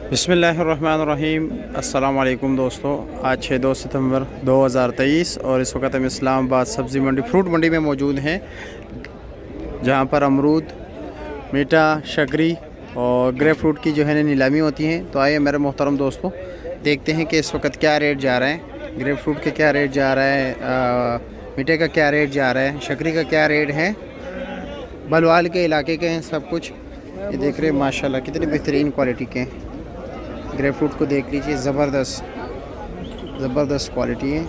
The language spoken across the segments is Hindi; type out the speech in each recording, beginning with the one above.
बिस्मिल्लाहिर्रहमानिर्रहीम। अस्सलाम वालेकुम दोस्तों, आज 2 सितंबर 2023 और इस वक्त हम इस्लामाबाद सब्ज़ी मंडी फ्रूट मंडी में मौजूद हैं, जहां पर अमरूद, मीठा, शकरी और ग्रेप फ्रूट की जो है नीलामी होती हैं। तो आइए मेरे मोहतरम दोस्तों, देखते हैं कि इस वक्त क्या रेट जा रहा है, ग्रेप फ्रूट के क्या रेट जा रहा है, मीठे का क्या रेट जा रहा है, शकरी का क्या रेट है। बलवाल के इलाके के हैं सब कुछ। ये देख रहे हैं माशाल्लाह कितनी बेहतरीन क्वालिटी के हैं। ग्रेप फ्रूट को देख लीजिए, ज़बरदस्त क्वालिटी है।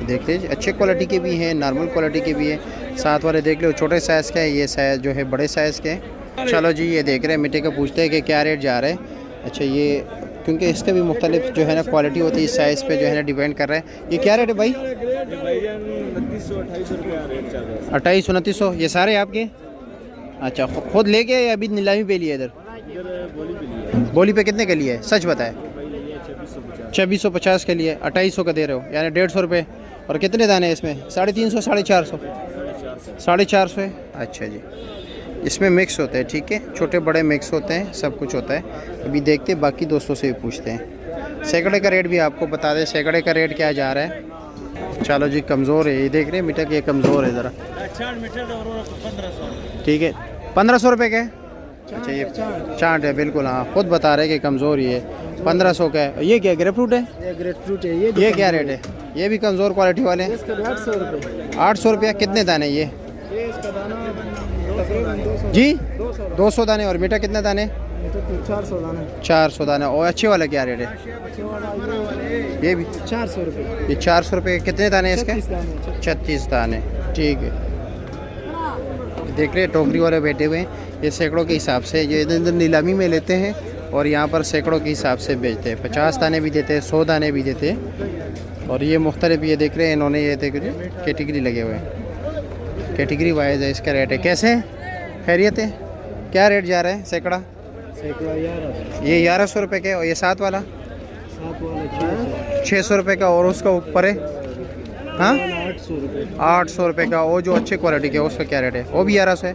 देख लीजिए, अच्छे क्वालिटी के भी हैं, नॉर्मल क्वालिटी के भी हैं। साथ वाले देख लो, छोटे साइज़ का है, ये साइज़ जो है बड़े साइज़ के हैं। चलो जी, ये देख रहे हैं मीठे का, पूछते हैं कि क्या रेट जा रहा है। अच्छा, ये क्योंकि इसके भी मुख्तलिफ जो है ना क्वालिटी होती है, इस साइज़ पे जो है ना डिपेंड कर रहा है। ये क्या रेट है भाई? 2800-2900 ये सारे आपके? अच्छा, खुद लेके या अभी नीलामी पे लिए? इधर बोली पे कितने के लिए है, सच बताए? 2650 के लिए 2800 का दे रहे हो, यानी 150 रुपये। और कितने दाने इसमें? 350, 450? 450 है। अच्छा जी, इसमें मिक्स होते हैं, ठीक है, छोटे बड़े मिक्स होते हैं, सब कुछ होता है। अभी देखते हैं, बाकी दोस्तों से भी पूछते हैं। सैकड़े का रेट भी आपको बता दें, सैकड़े का रेट क्या जा रहा है। चलो जी, कमज़ोर है, ये देख रहे हैं मीठा, ये कमज़ोर है ज़रा, ठीक है। 1500 रुपये का है। अच्छा, ये चाट है, बिल्कुल हाँ, खुद बता रहे कि कमज़ोर ये 1500 का है। ये क्या ग्रेप फ्रूट है? ये ग्रेप फ्रूट है। ये क्या रेट है? ये भी कमज़ोर क्वालिटी वाले हैं। 800 रुपये। 800 रुपया। कितने दाने ये? इसका दाना जी 200 दाने। और मीठा कितने दाने? 400 दाना। 400 दाने। और अच्छे वाला क्या रेट है? ये भी 400 रुपये। ये 400 रुपये। कितने दाने इसके? 36 दाने, ठीक है। देख रहे टोकरी वाले बैठे हुए हैं, ये सैकड़ों के हिसाब से ये इधर नीलामी में लेते हैं और यहाँ पर सैकड़ों के हिसाब से बेचते हैं। 50 दाने भी देते हैं, 100 दाने भी देते हैं। और ये मुख्तलिफ, ये देख रहे हैं इन्होंने, ये देख रहे कैटेगरी लगे हुए हैं, कैटेगरी वाइज है इसका रेट है। कैसे खैरियत है? क्या रेट जा रहा है सैकड़ा? ये 1100 रुपये के। और ये 7 वाला 600 रुपये का। और उसका ऊपर है हाँ 800 रुपये का। वो जो अच्छे क्वालिटी के उसका क्या रेट है? वो भी 1100 है।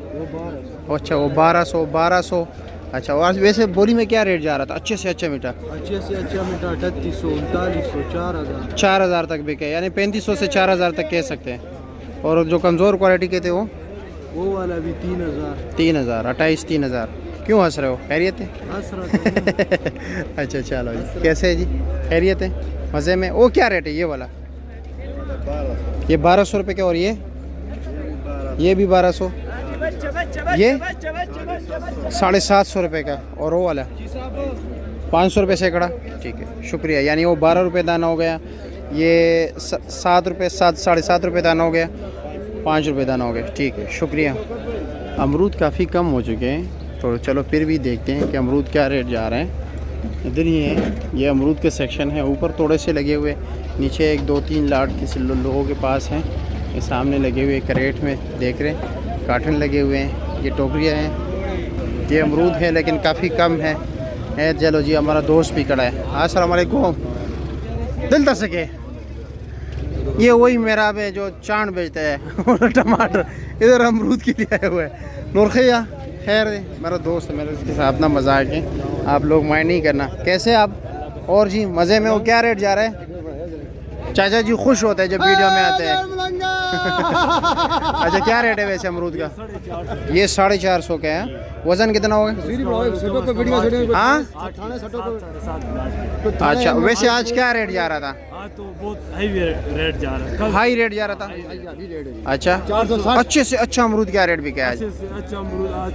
अच्छा, वो 1200। अच्छा, और वैसे बोली में क्या रेट जा रहा था? अच्छे से अच्छा मीठा 3800, 3900, 4000। 4000 तक बिके, यानी 3500 से 4000 तक कह सकते हैं। और जो कमज़ोर क्वालिटी के थे वो वाला भी 3000। 28 3000। क्यों हंस रहे हो? खैरियत है? अच्छा, चलो जी, कैसे है जी? खैरियत है, मज़े में। वो क्या रेट है ये वाला? ये 1200 रुपये का। और ये भी 1200। ये 750 रुपये का। और वो वाला 500 रुपये सैकड़ा, ठीक है, शुक्रिया। यानी वो 12 रुपये दाना हो गया, ये 7 रुपये, 7.5 रुपये दाना हो गया, 5 रुपये दाना हो गया, ठीक है, शुक्रिया। अमरूद काफ़ी कम हो चुके हैं, तो चलो फिर भी देखते हैं कि अमरूद क्या रेट जा रहे हैं। इधर ही है, ये अमरूद के सेक्शन है, ऊपर थोड़े से लगे हुए, नीचे 1-2-3 लाट किसी लोगों के पास हैं। ये सामने लगे हुए करेट में देख रहे हैं, कार्टन लगे हुए हैं, ये टोकरियाँ हैं। ये अमरूद है लेकिन काफ़ी कम है। चलो जी, हमारा दोस्त भी खड़ा है। अस्सलाम वालेकुम। दिल दस सके, ये वही मेरा है जो चाट बेचता है और टमाटर इधर अमरूद के लिए आए हुए हैं। नूरखिया खैर है, मेरा दोस्त है, मेरे इसके साथ ना मजाक है, आप लोग माइंड नहीं करना। कैसे आप? और जी मज़े में हो? क्या रेट जा रहा है? चाचा जी खुश होते हैं जब वीडियो में आते हैं। अच्छा, क्या रेट है वैसे अमरूद का? ये 450 का है। वज़न कितना होगा? हाँ, अच्छा, वैसे आज क्या रेट जा रहा था? तो बहुत हाई रेट जा रहा है। हाई रेट जा रहा था। अच्छा, अच्छे से अच्छा अमरूद क्या रेट बिका आज? अच्छा अमरूद आज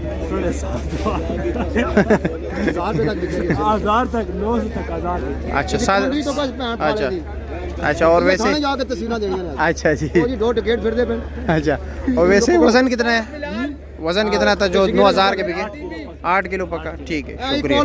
1000 तक, 900 तक, 1000। अच्छा, अच्छा। और वैसे अच्छा जी, अच्छा। और वैसे वज़न कितना है? वज़न कितना था जो 9000 के बिके? 8 किलो पका, ठीक है, शुक्रिया।